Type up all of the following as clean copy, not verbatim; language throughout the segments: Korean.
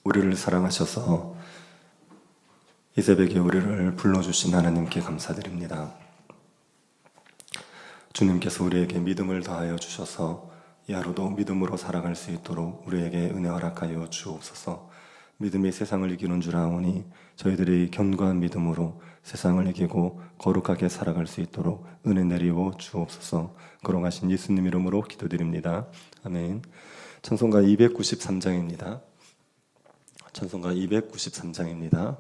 우리를 사랑하셔서 이 새벽에 우리를 불러주신 하나님께 감사드립니다. 주님께서 우리에게 믿음을 더하여 주셔서 이 하루도 믿음으로 살아갈 수 있도록 우리에게 은혜 허락하여 주옵소서. 믿음이 세상을 이기는 줄 아오니 저희들이 견고한 믿음으로 세상을 이기고 거룩하게 살아갈 수 있도록 은혜 내리워 주옵소서. 거룩하신 예수님 이름으로 기도드립니다. 아멘. 찬송가 293장입니다. 찬송가 293장입니다.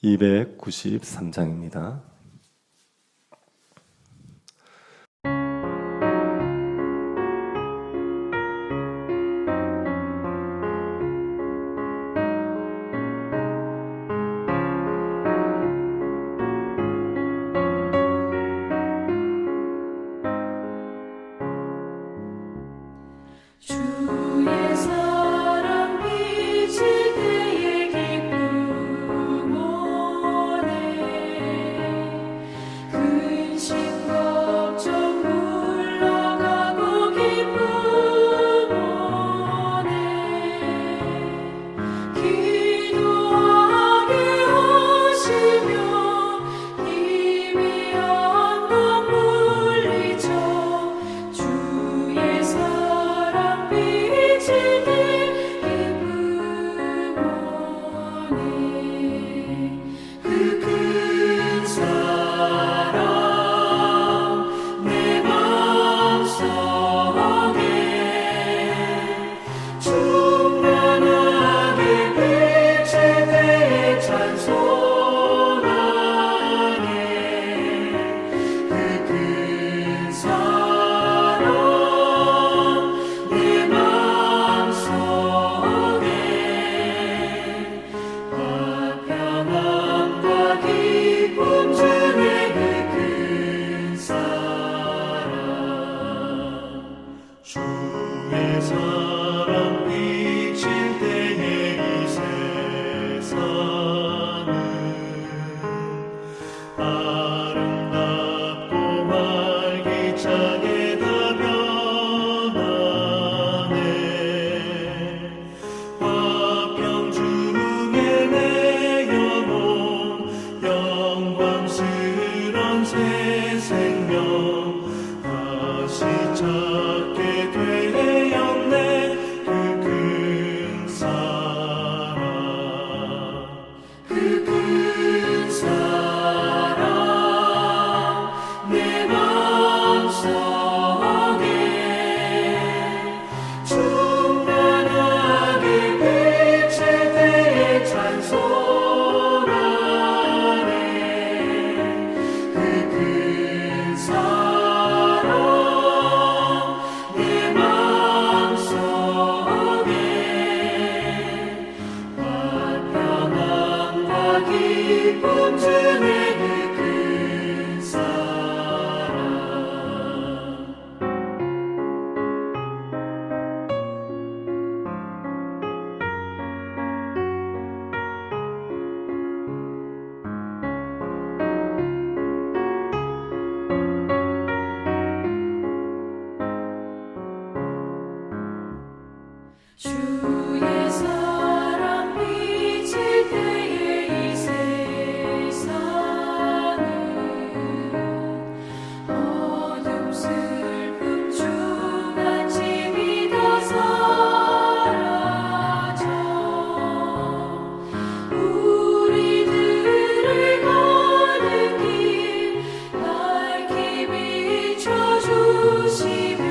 293장입니다. 주의 사랑 비칠 때의 기쁨 오네 근심 걱정 물러가고 기쁨 오네 기도하게 하시며 힘이 영광 물리쳐 주의 사랑 비칠 때 기쁨 오네 그 큰 사랑 내 맘속에 충만하게 비칠 때에 찬송하네 그 큰 사랑 내 맘속에 화평함과 기쁨 주네 그 큰 사랑 주의 사랑 비칠 때에 이 세상은 아름답고 활기차게 다 변하네 화평 중에 내 영혼 영광스런 새 생명 다시 찾게 되었네 그 큰 사랑 그 큰 사랑 내 맘속에 충만하게 비칠 때에 찬송하네 그 큰 사랑 내 맘속에 화평함과 기쁨 주네 그 큰 사랑 주의 사랑 비칠 때에 이 세상은 어둠 슬픔 주간짐이 다 사라져 우리들을 가는 길 밝히 비춰주시며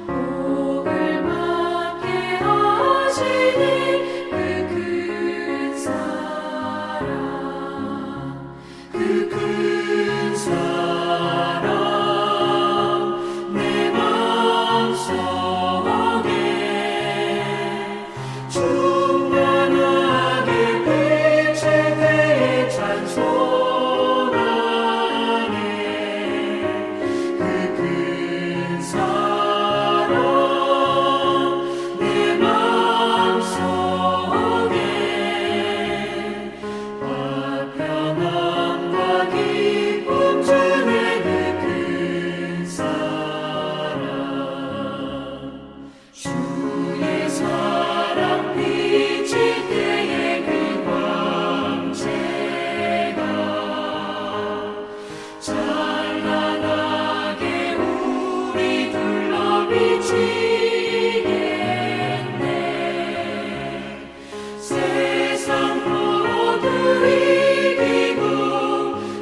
복을 받게 하시네 주의 사랑 비칠 때의 그 광채가 찬란하게 우리 둘러 비치겠네. 세상 모두 이기고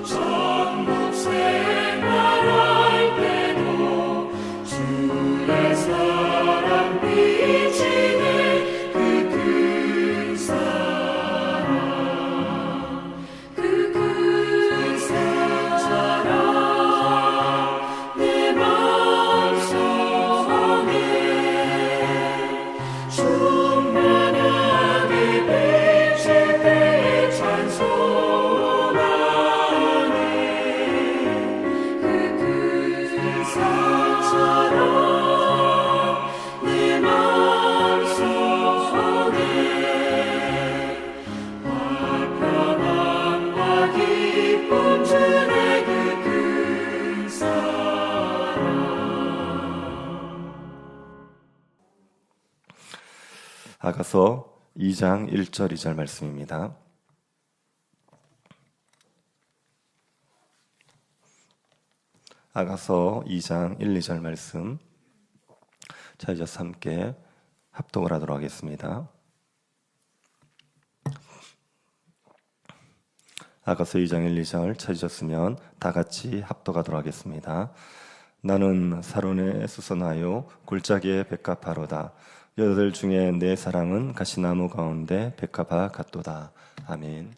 천국 생활할 때도 주의 사랑 비치네. 그 큰 사랑, 그 큰 사랑 내 마음속에 충만하게 비칠 때에 찬송하네. 그 큰 사랑 내 마음속에 화평함과 기쁨 주네. 그 큰 사랑. 아가서 2장 1절 2절 말씀입니다. 아가서 2장 1, 2절 말씀 찾으셔서 함께 합독을 하도록 하겠습니다. 아가서 2장 1, 2절 찾으셨으면 다 같이 합독하도록 하겠습니다. 나는 사론에 수선하여 골짜기에 백합화로다. 여자들 중에 내 사랑은 가시나무 가운데 백합화 같도다. 아멘.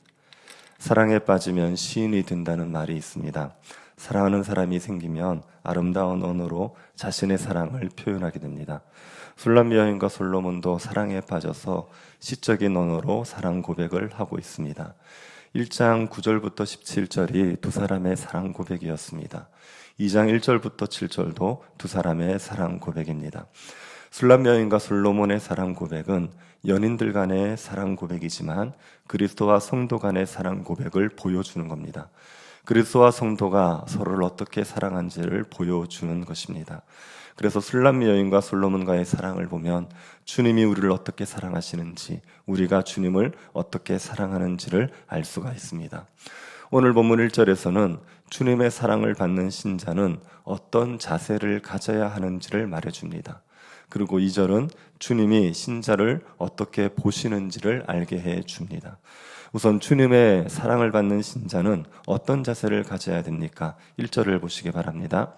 사랑에 빠지면 시인이 된다는 말이 있습니다. 사랑하는 사람이 생기면 아름다운 언어로 자신의 사랑을 표현하게 됩니다. 술람 여인과 솔로몬도 사랑에 빠져서 시적인 언어로 사랑 고백을 하고 있습니다. 1장 9절부터 17절이 두 사람의 사랑 고백이었습니다. 2장 1절부터 7절도 두 사람의 사랑 고백입니다. 술람 여인과 솔로몬의 사랑 고백은 연인들 간의 사랑 고백이지만 그리스도와 성도 간의 사랑 고백을 보여주는 겁니다. 그리스도와 성도가 서로를 어떻게 사랑한지를 보여주는 것입니다. 그래서 술람 여인과 솔로몬과의 사랑을 보면 주님이 우리를 어떻게 사랑하시는지, 우리가 주님을 어떻게 사랑하는지를 알 수가 있습니다. 오늘 본문 1절에서는 주님의 사랑을 받는 신자는 어떤 자세를 가져야 하는지를 말해줍니다. 그리고 2절은 주님이 신자를 어떻게 보시는지를 알게 해줍니다. 우선 주님의 사랑을 받는 신자는 어떤 자세를 가져야 됩니까? 1절을 보시기 바랍니다.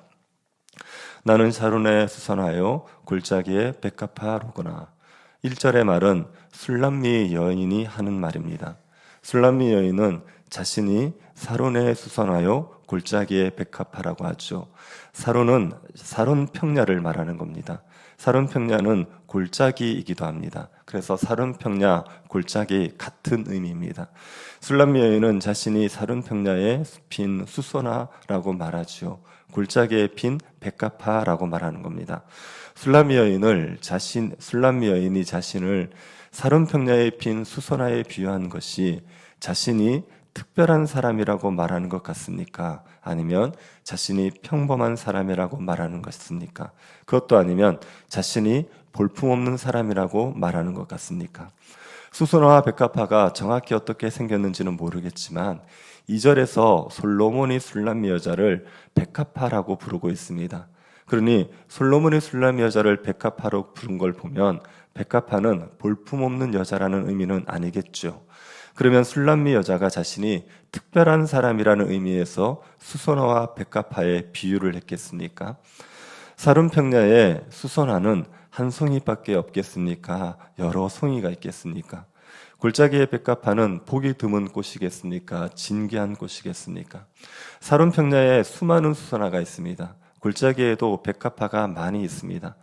나는 사론에 수선하여 골짜기에 백합화로구나. 1절의 말은 술람미 여인이 하는 말입니다. 술람미 여인은 자신이 사론에 수선하여 골짜기에 백합화라고 하죠. 사론은 사론 평야를 말하는 겁니다. 사론 평야는 골짜기이기도 합니다. 그래서 사론 평야, 골짜기 같은 의미입니다. 술람미 여인은 자신이 사론 평야에 핀 수소나라고 말하죠. 골짜기에 핀 백합화라고 말하는 겁니다. 술람미 여인이 자신을 사론 평야에 핀 수소나에 비유한 것이 자신이 특별한 사람이라고 말하는 것 같습니까? 아니면 자신이 평범한 사람이라고 말하는 것 같습니까? 그것도 아니면 자신이 볼품없는 사람이라고 말하는 것 같습니까? 수소나와 백합화가 정확히 어떻게 생겼는지는 모르겠지만 2절에서 솔로몬이 술람미 여자를 백합화라고 부르고 있습니다. 그러니 솔로몬이 술람미 여자를 백합화로 부른 걸 보면 백합화는 볼품없는 여자라는 의미는 아니겠죠. 그러면 술람미 여자가 자신이 특별한 사람이라는 의미에서 수소나와 백합화에 비유를 했겠습니까? 사론 평야에 수소나는 한 송이밖에 없겠습니까? 여러 송이가 있겠습니까? 골짜기의 백합화는 보기 드문 꽃이겠습니까? 진귀한 꽃이겠습니까? 사론 평야에 수많은 수소나가 있습니다. 골짜기에도 백합화가 많이 있습니다.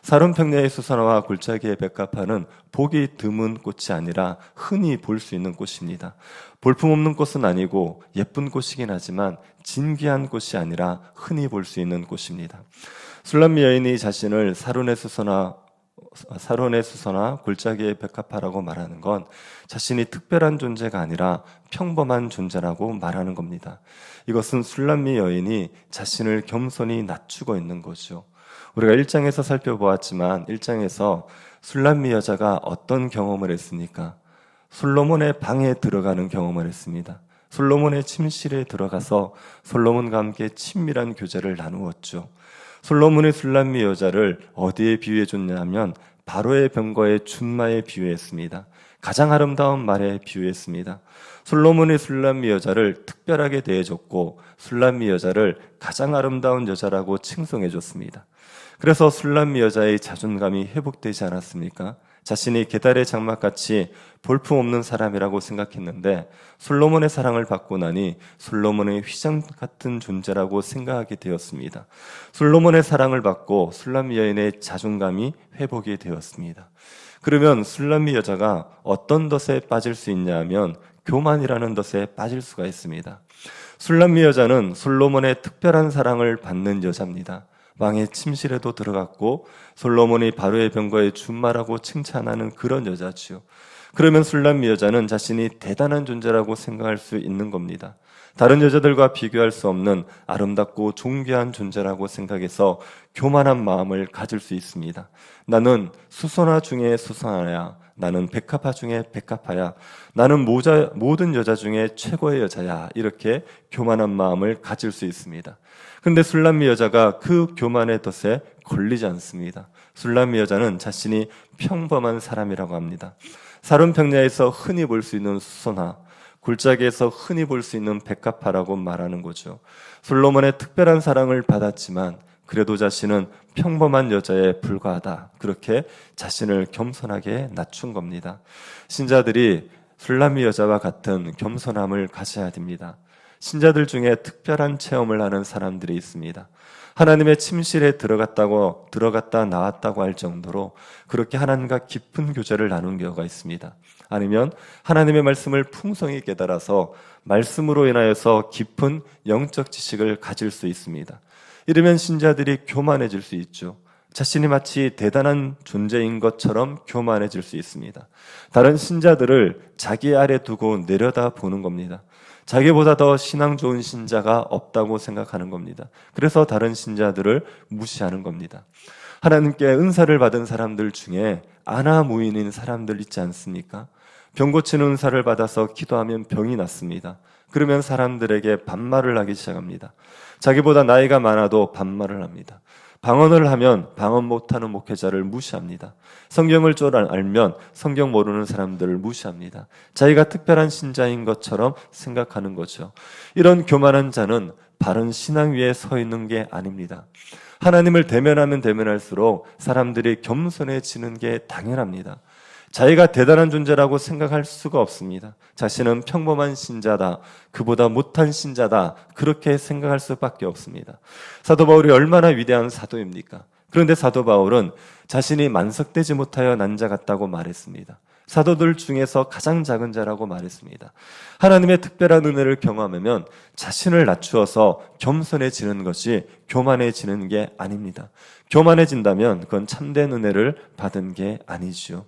사론 평야의 수소나와 골짜기의 백합화는 보기 드문 꽃이 아니라 흔히 볼 수 있는 꽃입니다. 볼품없는 꽃은 아니고 예쁜 꽃이긴 하지만 진귀한 꽃이 아니라 흔히 볼 수 있는 꽃입니다. 술람미 여인이 자신을 사론의 수소나 골짜기의 백합화라고 말하는 건 자신이 특별한 존재가 아니라 평범한 존재라고 말하는 겁니다. 이것은 술람미 여인이 자신을 겸손히 낮추고 있는 거죠. 우리가 1장에서 살펴보았지만 1장에서 술람미 여자가 어떤 경험을 했습니까? 솔로몬의 방에 들어가는 경험을 했습니다. 솔로몬의 침실에 들어가서 솔로몬과 함께 친밀한 교제를 나누었죠. 솔로몬의 술람미 여자를 어디에 비유해 줬냐면 바로의 병거의 준마에 비유했습니다. 가장 아름다운 말에 비유했습니다. 솔로몬의 술람미 여자를 특별하게 대해줬고 술람미 여자를 가장 아름다운 여자라고 칭송해 줬습니다. 그래서 술람미 여자의 자존감이 회복되지 않았습니까? 자신이 게달의 장막같이 볼품없는 사람이라고 생각했는데 솔로몬의 사랑을 받고 나니 솔로몬의 휘장 같은 존재라고 생각하게 되었습니다. 솔로몬의 사랑을 받고 술람미 여인의 자존감이 회복이 되었습니다. 그러면 술람미 여자가 어떤 덫에 빠질 수 있냐 하면 교만이라는 덫에 빠질 수가 있습니다. 술람미 여자는 솔로몬의 특별한 사랑을 받는 여자입니다. 왕의 침실에도 들어갔고 솔로몬이 바로의 병거에 준마라고 칭찬하는 그런 여자지요. 그러면 술람미 여자는 자신이 대단한 존재라고 생각할 수 있는 겁니다. 다른 여자들과 비교할 수 없는 아름답고 존귀한 존재라고 생각해서 교만한 마음을 가질 수 있습니다. 나는 수선화 중에 수선화야. 나는 백합화 중에 백합화야. 나는 모든 여자 중에 최고의 여자야. 이렇게 교만한 마음을 가질 수 있습니다. 그런데 술람미 여자가 그 교만의 덫에 걸리지 않습니다. 술람미 여자는 자신이 평범한 사람이라고 합니다. 사름평야에서 흔히 볼 수 있는 수선화, 골짜기에서 흔히 볼 수 있는 백합화라고 말하는 거죠. 솔로몬의 특별한 사랑을 받았지만 그래도 자신은 평범한 여자에 불과하다. 그렇게 자신을 겸손하게 낮춘 겁니다. 신자들이 술람미 여자와 같은 겸손함을 가져야 됩니다. 신자들 중에 특별한 체험을 하는 사람들이 있습니다. 하나님의 침실에 들어갔다 나왔다고 할 정도로 그렇게 하나님과 깊은 교제를 나눈 경우가 있습니다. 아니면 하나님의 말씀을 풍성히 깨달아서 말씀으로 인하여서 깊은 영적 지식을 가질 수 있습니다. 이러면 신자들이 교만해질 수 있죠. 자신이 마치 대단한 존재인 것처럼 교만해질 수 있습니다. 다른 신자들을 자기 아래 두고 내려다 보는 겁니다. 자기보다 더 신앙 좋은 신자가 없다고 생각하는 겁니다. 그래서 다른 신자들을 무시하는 겁니다. 하나님께 은사를 받은 사람들 중에 아나무인인 사람들 있지 않습니까? 병 고치는 은사를 받아서 기도하면 병이 낫습니다. 그러면 사람들에게 반말을 하기 시작합니다. 자기보다 나이가 많아도 반말을 합니다. 방언을 하면 방언 못하는 목회자를 무시합니다. 성경을 좀 알면 성경 모르는 사람들을 무시합니다. 자기가 특별한 신자인 것처럼 생각하는 거죠. 이런 교만한 자는 바른 신앙 위에 서 있는 게 아닙니다. 하나님을 대면하면 대면할수록 사람들이 겸손해지는 게 당연합니다. 자기가 대단한 존재라고 생각할 수가 없습니다. 자신은 평범한 신자다, 그보다 못한 신자다, 그렇게 생각할 수밖에 없습니다. 사도 바울이 얼마나 위대한 사도입니까? 그런데 사도 바울은 자신이 만석되지 못하여 난 자 같다고 말했습니다. 사도들 중에서 가장 작은 자라고 말했습니다. 하나님의 특별한 은혜를 경험하면 자신을 낮추어서 겸손해지는 것이 교만해지는 게 아닙니다. 교만해진다면 그건 참된 은혜를 받은 게 아니지요.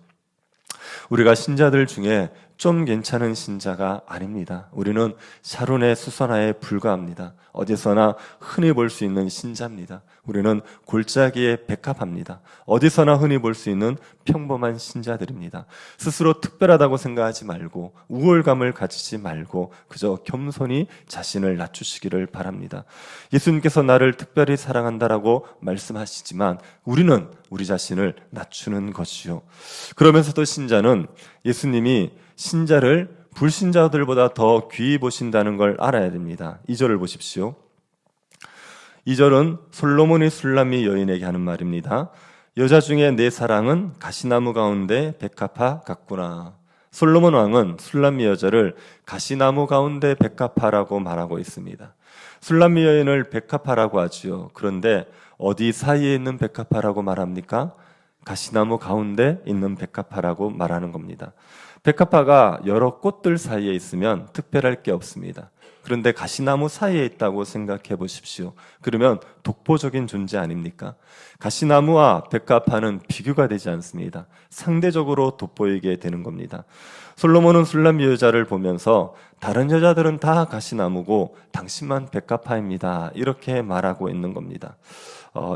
우리가 신자들 중에 좀 괜찮은 신자가 아닙니다. 우리는 샤론의 수선화에 불과합니다. 어디서나 흔히 볼 수 있는 신자입니다. 우리는 골짜기에 백합합니다. 어디서나 흔히 볼 수 있는 평범한 신자들입니다. 스스로 특별하다고 생각하지 말고 우월감을 가지지 말고 그저 겸손히 자신을 낮추시기를 바랍니다. 예수님께서 나를 특별히 사랑한다라고 말씀하시지만 우리는 우리 자신을 낮추는 것이요. 그러면서도 신자는 예수님이 신자를 불신자들보다 더 귀히 보신다는 걸 알아야 됩니다. 2절을 보십시오. 2절은 솔로몬이 술람미 여인에게 하는 말입니다. 여자 중에 내 사랑은 가시나무 가운데 백합화 같구나. 솔로몬 왕은 술람미 여자를 가시나무 가운데 백합화라고 말하고 있습니다. 술람미 여인을 백합화라고 하지요. 그런데 어디 사이에 있는 백합화라고 말합니까? 가시나무 가운데 있는 백합화라고 말하는 겁니다. 백합화가 여러 꽃들 사이에 있으면 특별할 게 없습니다. 그런데 가시나무 사이에 있다고 생각해 보십시오. 그러면 독보적인 존재 아닙니까? 가시나무와 백합화는 비교가 되지 않습니다. 상대적으로 돋보이게 되는 겁니다. 솔로몬은 술람 여자를 보면서 다른 여자들은 다 가시나무고 당신만 백합화입니다. 이렇게 말하고 있는 겁니다.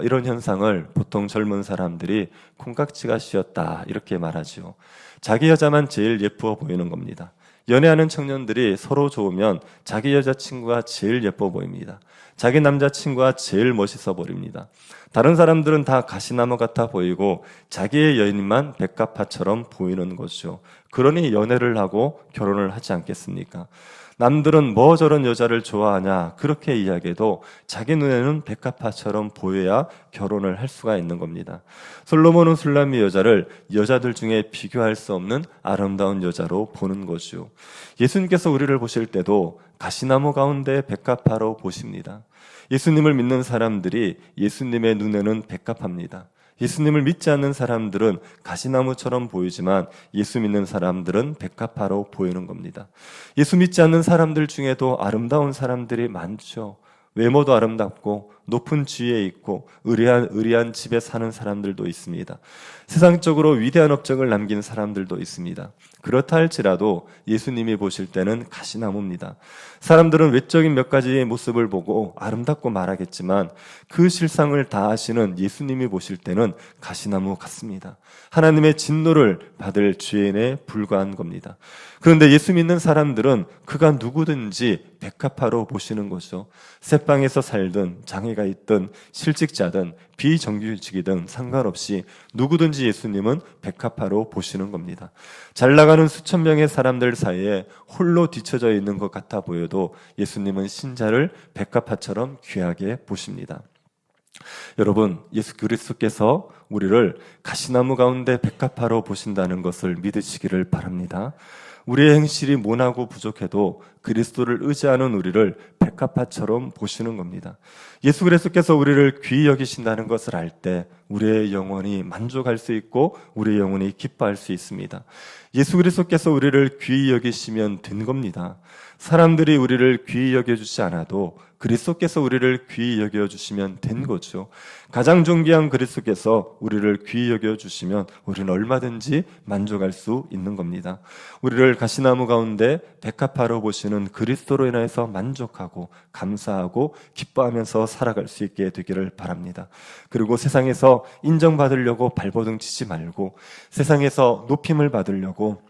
이런 현상을 보통 젊은 사람들이 콩깍지가 씌었다 이렇게 말하죠. 자기 여자만 제일 예뻐 보이는 겁니다. 연애하는 청년들이 서로 좋으면 자기 여자친구가 제일 예뻐 보입니다. 자기 남자친구가 제일 멋있어 보입니다. 다른 사람들은 다 가시나무 같아 보이고 자기의 여인만 백합화처럼 보이는 거죠. 그러니 연애를 하고 결혼을 하지 않겠습니까? 남들은 뭐 저런 여자를 좋아하냐 그렇게 이야기해도 자기 눈에는 백합화처럼 보여야 결혼을 할 수가 있는 겁니다. 솔로몬은 술람미 여자를 여자들 중에 비교할 수 없는 아름다운 여자로 보는 거죠. 예수님께서 우리를 보실 때도 가시나무 가운데 백합화로 보십니다. 예수님을 믿는 사람들이 예수님의 눈에는 백합화입니다. 예수님을 믿지 않는 사람들은 가시나무처럼 보이지만 예수 믿는 사람들은 백합화로 보이는 겁니다. 예수 믿지 않는 사람들 중에도 아름다운 사람들이 많죠. 외모도 아름답고 높은 지위에 있고 의리한 집에 사는 사람들도 있습니다. 세상적으로 위대한 업적을 남긴 사람들도 있습니다. 그렇다 할지라도 예수님이 보실 때는 가시나무입니다. 사람들은 외적인 몇 가지의 모습을 보고 아름답고 말하겠지만 그 실상을 다 아시는 예수님이 보실 때는 가시나무 같습니다. 하나님의 진노를 받을 죄인에 불과한 겁니다. 그런데 예수 믿는 사람들은 그가 누구든지 백합화로 보시는 거죠. 새방에서 살든 장애가 있든 실직자든 비정규직이든 상관없이 누구든지 예수님은 백합화로 보시는 겁니다. 잘 나가는 수천 명의 사람들 사이에 홀로 뒤처져 있는 것 같아 보여도 예수님은 신자를 백합화처럼 귀하게 보십니다. 여러분, 예수 그리스도께서 우리를 가시나무 가운데 백합화로 보신다는 것을 믿으시기를 바랍니다. 우리의 행실이 모나고 부족해도 그리스도를 의지하는 우리를 백합화처럼 보시는 겁니다. 예수 그리스도께서 우리를 귀히 여기신다는 것을 알 때 우리의 영혼이 만족할 수 있고 우리의 영혼이 기뻐할 수 있습니다. 예수 그리스도께서 우리를 귀히 여기시면 된 겁니다. 사람들이 우리를 귀히 여겨주지 않아도 그리스도께서 우리를 귀히 여겨주시면 된 거죠. 가장 존귀한 그리스도께서 우리를 귀히 여겨주시면 우리는 얼마든지 만족할 수 있는 겁니다. 우리를 가시나무 가운데 백합화로 보시는 그리스도로 인해서 만족하고 감사하고 기뻐하면서 살아갈 수 있게 되기를 바랍니다. 그리고 세상에서 인정받으려고 발버둥 치지 말고 세상에서 높임을 받으려고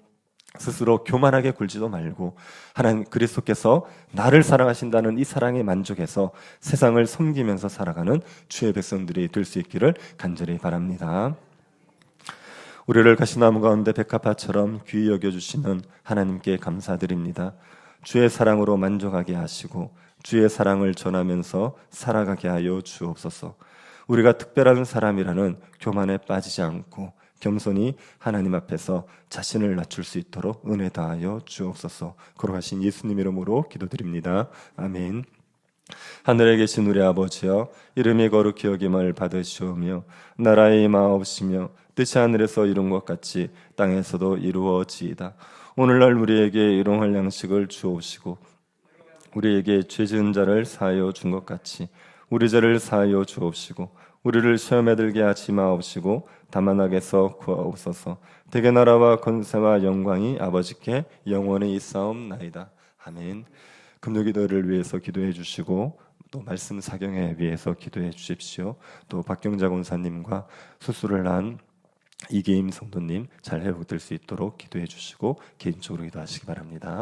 스스로 교만하게 굴지도 말고 하나님 그리스도께서 나를 사랑하신다는 이 사랑에 만족해서 세상을 섬기면서 살아가는 주의 백성들이 될 수 있기를 간절히 바랍니다. 우리를 가시나무 가운데 백합화처럼 귀히 여겨주시는 하나님께 감사드립니다. 주의 사랑으로 만족하게 하시고 주의 사랑을 전하면서 살아가게 하여 주옵소서. 우리가 특별한 사람이라는 교만에 빠지지 않고 겸손히 하나님 앞에서 자신을 낮출 수 있도록 은혜 다하여 주옵소서. 거룩하신 예수님 이름으로 기도드립니다. 아멘. 하늘에 계신 우리 아버지여, 이름이 거룩히 여김을 받으시오며 나라의 임하옵시며 뜻이 하늘에서 이룬 것 같이 땅에서도 이루어지이다. 오늘날 우리에게 일용할 양식을 주옵시고 우리에게 죄 지은 자를 사하여 준 것 같이 우리 죄를 사하여 주옵시고 우리를 시험에 들게 하지 마옵시고 다만 악에서 구하옵소서. 대개 나라와 권세와 영광이 아버지께 영원히 있사옵나이다. 아멘. 금요기도를 위해서 기도해 주시고 또 말씀 사경에 위해서 기도해 주십시오. 또 박경자 권사님과 수술을 한 이계임 성도님 잘 회복될 수 있도록 기도해 주시고 개인적으로 기도하시기 바랍니다.